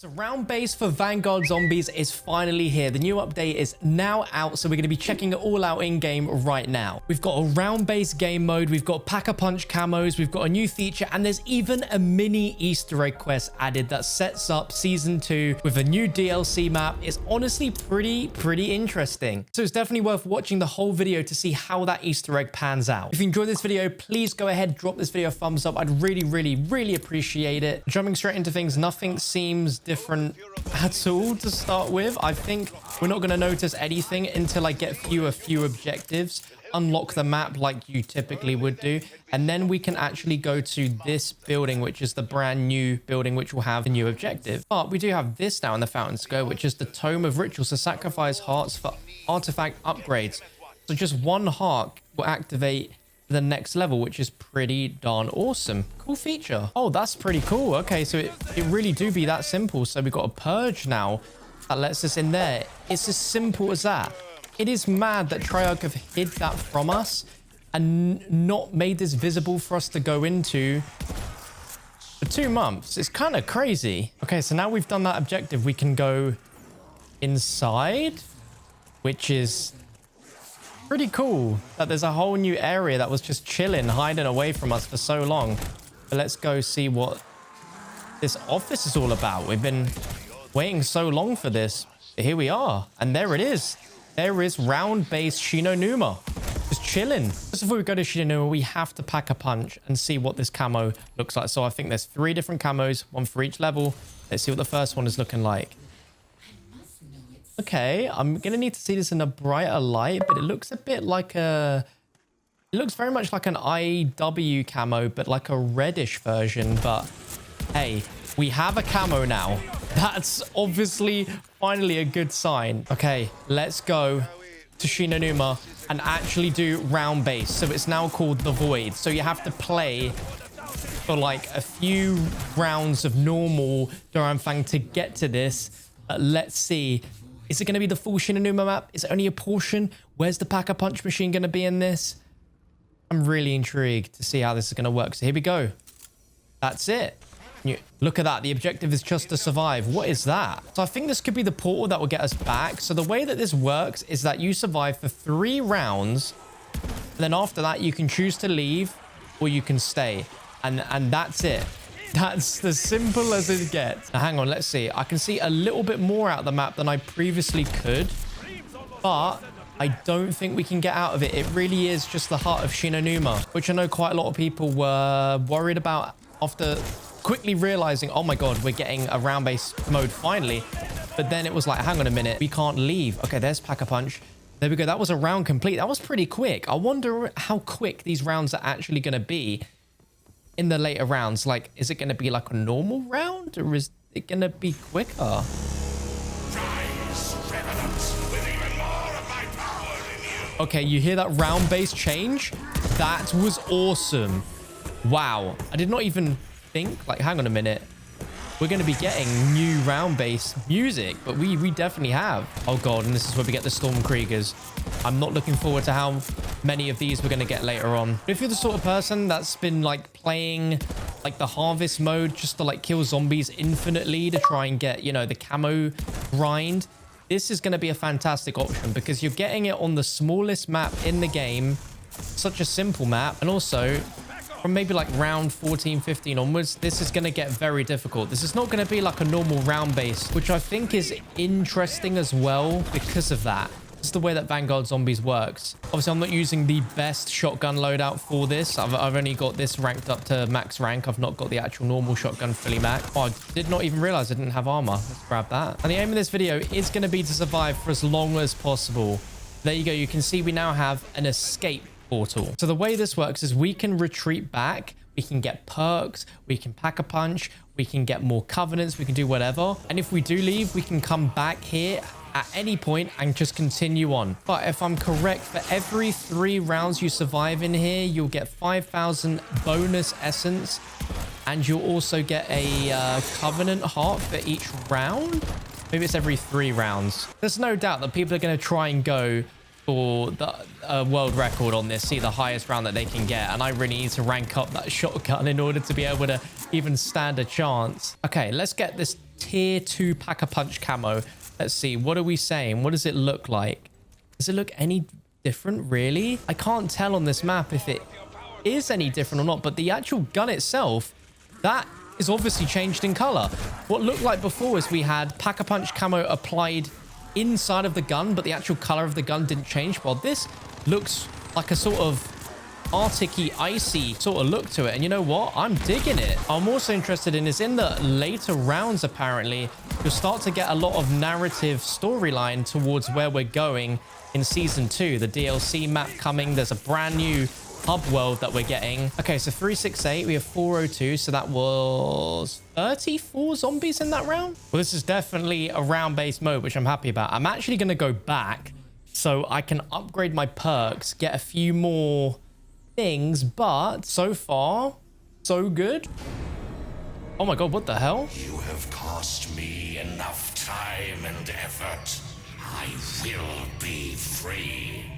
So round base for Vanguard Zombies is finally here. The new update is now out, so we're going to be checking it all out in game right now. We've got a round base game mode, we've got Punch Camos, we've got a new feature, and there's even a mini Easter egg quest added that sets up season 2 with a new DLC map. It's honestly pretty interesting. So it's definitely worth watching the whole video to see how that Easter egg pans out. If you enjoyed this video, please go ahead, drop this video a thumbs up. I'd really appreciate it. Jumping straight into things, nothing seems different at all to start with. I think we're not going to notice anything until I get a few objectives, unlock the map like you typically would do, and then we can actually go to this building, which is the brand new building which will have a new objective. But we do have this now in the Fountain Square, which is the Tome of Rituals, to sacrifice hearts for artifact upgrades. So just one heart will activate the next level, which is pretty darn awesome. Cool feature. Oh, that's pretty cool. Okay, so it really do be that simple. So we've got a purge now that lets us in there. It's as simple as that. It is mad that Treyarch have hid that from us and not made this visible for us to go into for 2 months. It's kind of crazy. Okay, so now we've done that objective, we can go inside, which is pretty cool that there's a whole new area that was just chilling, hiding away from us for so long. But let's go see what this office is all about. We've been waiting so long for this. But here we are, and there it is. There is round base Shi No Numa, just chilling. Just before we go to Shi No Numa, we have to pack a punch and see what this camo looks like. So I think there's 3 different camos, 1 for each level. Let's see what the first one is looking like. Okay, I'm gonna need to see this in a brighter light, but it looks a bit like a... It looks very much like an IW camo, but like a reddish version. But hey, we have a camo now. That's obviously finally a good sign. Okay, let's go to Shi No Numa and actually do round base. So it's now called the Void. So you have to play for like a few rounds of normal Downtime to get to this. Let's see. Is it going to be the full Shi No Numa map? Is it only a portion? Where's the Punch machine going to be in this? I'm really intrigued to see how this is going to work. So here we go. That's it. Look at that. The objective is just to survive. What is that? So I think this could be the portal that will get us back. So the way that this works is that you survive for 3 rounds. And then after that, you can choose to leave or you can stay. And that's it. That's as simple as it gets. Now, hang on, let's see. I can see a little bit more out of the map than I previously could, but I don't think we can get out of it. It really is just the heart of Shi No Numa, which I know quite a lot of people were worried about after quickly realizing, oh my God, we're getting a round base mode finally. But then it was like, hang on a minute, we can't leave. Okay, there's Pack-a-Punch. There we go. That was a round complete. That was pretty quick. I wonder how quick these rounds are actually going to be in the later rounds. Like, is it going to be like a normal round, or is it going to be quicker? Okay, you hear that round base change? That was awesome. Wow. I did not even think, like, hang on a minute. We're going to be getting new round base music, but we definitely have. Oh God, and this is where we get the Stormkriegers. I'm not looking forward to how many of these we're going to get later on. But if you're the sort of person that's been like playing like the harvest mode just to like kill zombies infinitely to try and get, you know, the camo grind, this is going to be a fantastic option because you're getting it on the smallest map in the game, such a simple map, and also from maybe like round 14, 15 onwards, this is going to get very difficult. This is not going to be like a normal round base, which I think is interesting as well because of that. It's the way that Vanguard Zombies works. Obviously, I'm not using the best shotgun loadout for this. I've only got this ranked up to max rank. I've not got the actual normal shotgun fully max. Oh, I did not even realize I didn't have armor. Let's grab that. And the aim of this video is going to be to survive for as long as possible. There you go. You can see we now have an escape portal. So the way this works is we can retreat back, we can get perks, we can pack a punch, we can get more covenants, we can do whatever. And if we do leave, we can come back here at any point and just continue on. But if I'm correct, for every 3 rounds you survive in here, you'll get 5,000 bonus essence, and you'll also get a covenant heart for each round. Maybe it's every 3 rounds. There's no doubt that people are going to try and go for the world record on this, see the highest round that they can get, and I really need to rank up that shotgun in order to be able to even stand a chance. Okay, let's get this tier 2 Pack-a-Punch camo. Let's see. What are we saying? What does it look like? Does it look any different, really? I can't tell on this map if it is any different or not, but the actual gun itself, that is obviously changed in color. What looked like before is we had Pack-a-Punch camo applied inside of the gun, but the actual color of the gun didn't change. Well, this looks like a sort of Arctic-y, icy sort of look to it. And you know what? I'm digging it. I'm also interested in is in the later rounds, apparently, you'll start to get a lot of narrative storyline towards where we're going in Season 2. The DLC map coming. There's a brand new hub world that we're getting. Okay, so 368, we have 402, so that was 34 zombies in that round. Well, this is definitely a round-based mode, which I'm happy about. I'm actually going to go back so I can upgrade my perks, get a few more things, but so far, so good. Oh my god, what the hell? You have cost me enough time and effort. I will be free.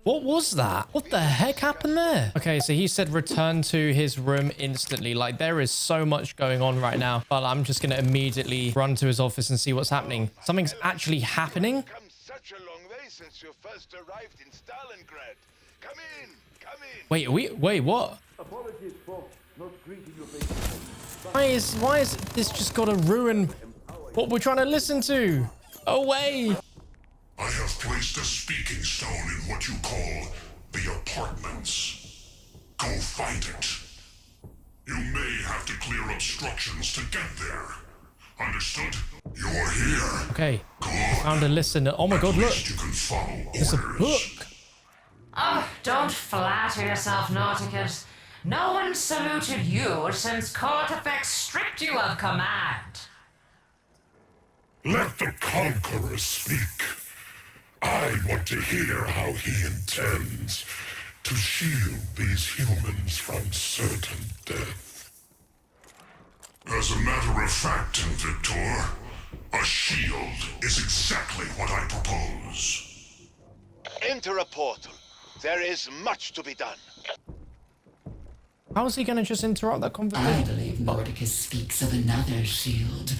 What was that? What the heck happened there? Okay, so he said return to his room instantly. Like, there is so much going on right now. But I'm just going to immediately run to his office and see what's happening. Something's actually happening. Come such a long way since you first arrived in Stalingrad. Come in, come in. Wait, what? Apologies, folks, not greeting you face-to-face. Why is this just got to ruin what we're trying to listen to? Away. I have placed a speaking stone in what you call the apartments. Go find it. You may have to clear obstructions to get there. Understood? You're here. Okay. Good. Found a listener. Oh my god, look. You can follow There's a orders. book. Oh, don't flatter yourself, Nauticus. No one saluted you since Cortifex stripped you of command. Let the conqueror speak. I want to hear how he intends to shield these humans from certain death. As a matter of fact, Victor, a shield is exactly what I propose. Enter a portal. There is much to be done. How is he going to just interrupt that I conversation? believe Mordecai speaks of another shield.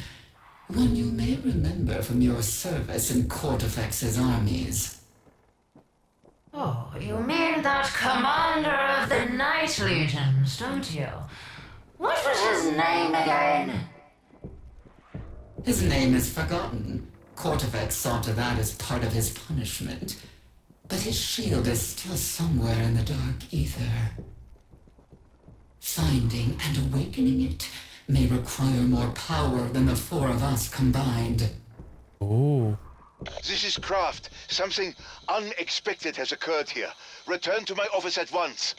One you may remember from your service in Cortifex's armies. Oh, you mean that commander of the Night Legions, don't you? What was his name again? His name is forgotten. Cortifex saw to that as part of his punishment. But his shield is still somewhere in the dark ether. Finding and awakening it may require more power than the four of us combined. Ooh. This is Kraft. Something unexpected has occurred here. Return to my office at once.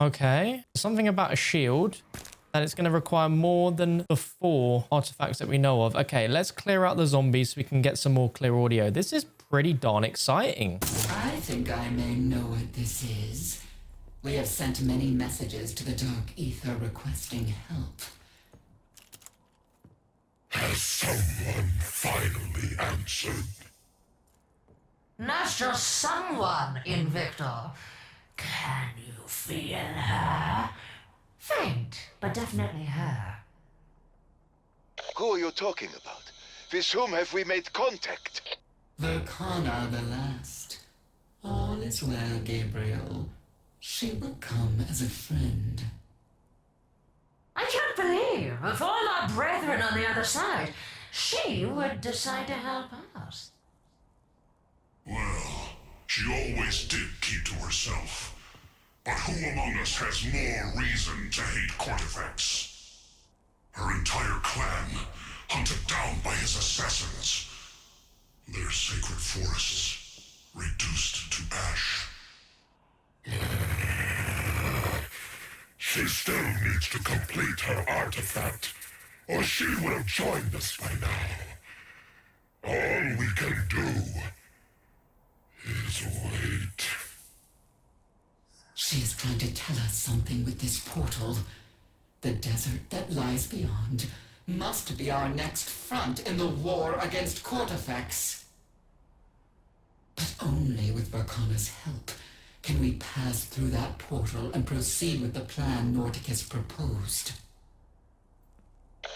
Okay. Something about a shield. That it's going to require more than the 4 artifacts that we know of. Okay, let's clear out the zombies so we can get some more clear audio. This is pretty darn exciting. I think I may know what this is. We have sent many messages to the dark ether requesting help. Has someone finally answered? Not just someone, Invictor. Can you feel her? Faint, but definitely her. Who are you talking about? With whom have we made contact? Verkana the last. All is well, Gabriel. She will come as a friend. I can't believe, of all our brethren on the other side, she would decide to help us. Well, she always did keep to herself. But who among us has more reason to hate Cortifex? Her entire clan, hunted down by his assassins. Their sacred forests, reduced to ash. She still needs to complete her artifact, or she would have joined us by now. All we can do is wait. She is trying to tell us something with this portal. The desert that lies beyond must be our next front in the war against Cortifex. But only with Verkana's help can we pass through that portal and proceed with the plan Nordic has proposed?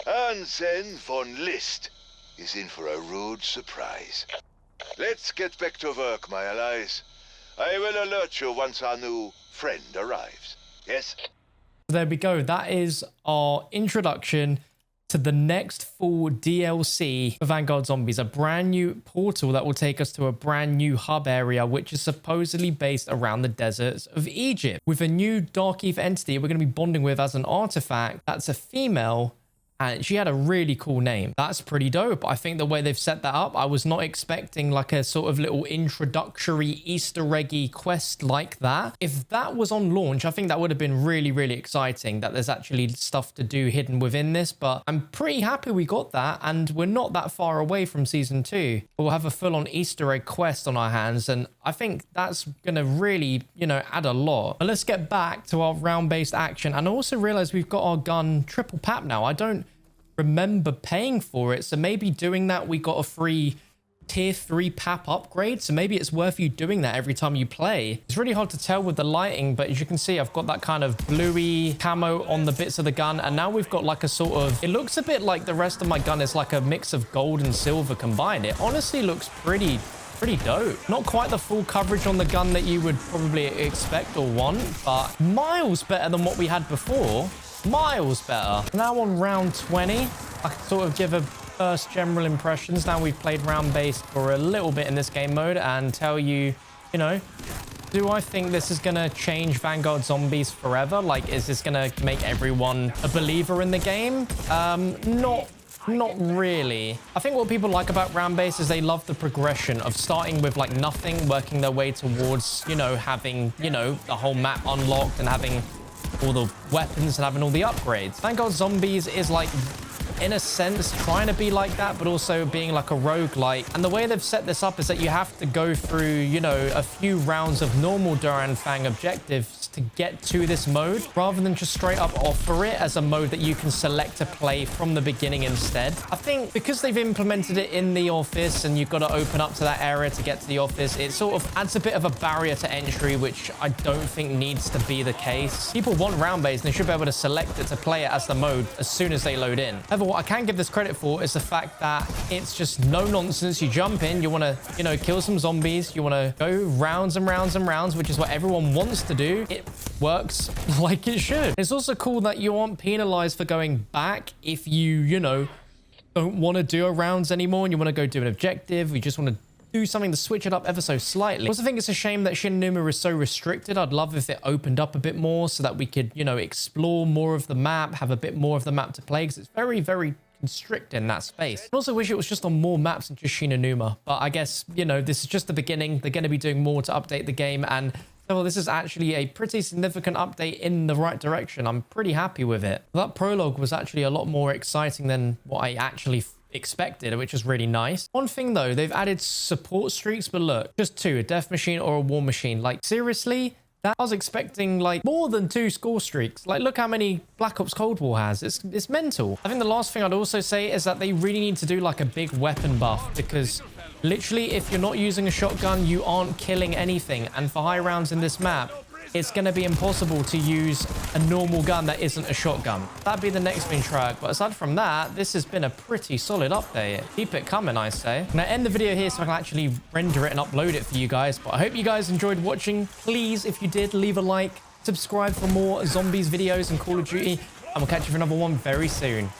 And then von List is in for a rude surprise. Let's get back to work, my allies. I will alert you once our new friend arrives. Yes? There we go. That is our introduction to the next full DLC for Vanguard Zombies, a brand new portal that will take us to a brand new hub area, which is supposedly based around the deserts of Egypt, with a new Dark Ether entity we're going to be bonding with as an artifact. That's a female, and she had a really cool name. That's pretty dope. I think the way they've set that up, I was not expecting like a sort of little introductory Easter eggy quest like that. If that was on launch, I think that would have been really, really exciting that there's actually stuff to do hidden within this, but I'm pretty happy we got that, and we're not that far away from season 2. We'll have a full-on Easter egg quest on our hands, and I think that's gonna really, you know, add a lot. But let's get back to our round-based action, and I also realize we've got our gun triple pap now. I don't remember paying for it, so maybe doing that, we got a free tier 3 pap upgrade, so maybe it's worth you doing that every time you play. It's really hard to tell with the lighting, but as you can see, I've got that kind of bluey camo on the bits of the gun, and now we've got like a sort of, it looks a bit like the rest of my gun is like a mix of gold and silver combined. It honestly looks pretty dope. Not quite the full coverage on the gun that you would probably expect or want, but miles better than what we had before. Miles better. Now on round 20, I can sort of give a first general impressions. Now we've played round based for a little bit in this game mode, and tell you, you know, do I think this is gonna change Vanguard Zombies forever? Like, is this gonna make everyone a believer in the game? Not really. I think what people like about round based is they love the progression of starting with like nothing, working their way towards, you know, having, you know, the whole map unlocked and having all the weapons and having all the upgrades. Vanguard Zombies is like, in a sense, trying to be like that, but also being like a roguelike. And the way they've set this up is that you have to go through, you know, a few rounds of normal Duran Fang objectives to get to this mode, rather than just straight up offer it as a mode that you can select to play from the beginning instead. I think because they've implemented it in the office and you've got to open up to that area to get to the office, it sort of adds a bit of a barrier to entry, which I don't think needs to be the case. People want round-based, and they should be able to select it to play it as the mode as soon as they load in. However, what I can give this credit for is the fact that it's just no nonsense. You jump in, you want to, you know, kill some zombies, you want to go rounds and rounds and rounds, which is what everyone wants to do. It works like it should. It's also cool that you aren't penalized for going back if you know, don't want to do a rounds anymore and you want to go do an objective. You just want to do something to switch it up ever so slightly. I also think it's a shame that Shi No Numa is so restricted. I'd love if it opened up a bit more so that we could, you know, explore more of the map, have a bit more of the map to play, because it's very, very constricted in that space. I also wish it was just on more maps than just Shi No Numa, but I guess, you know, this is just the beginning. They're going to be doing more to update the game, and so this is actually a pretty significant update in the right direction. I'm pretty happy with it. That prologue was actually a lot more exciting than what I actually expected, which is really nice. One thing though, they've added support streaks, but look, just 2, a death machine or a war machine. Like, seriously? That I was expecting like more than 2 score streaks. Like, look how many Black Ops Cold War has. It's mental. I think the last thing I'd also say is that they really need to do like a big weapon buff, because literally if you're not using a shotgun, you aren't killing anything. And for high rounds in this map, it's going to be impossible to use a normal gun that isn't a shotgun. That'd be the next main track. But aside from that, this has been a pretty solid update. Keep it coming, I say. I'm going to end the video here so I can actually render it and upload it for you guys. But I hope you guys enjoyed watching. Please, if you did, leave a like, subscribe for more zombies videos and Call of Duty, and we'll catch you for another one very soon.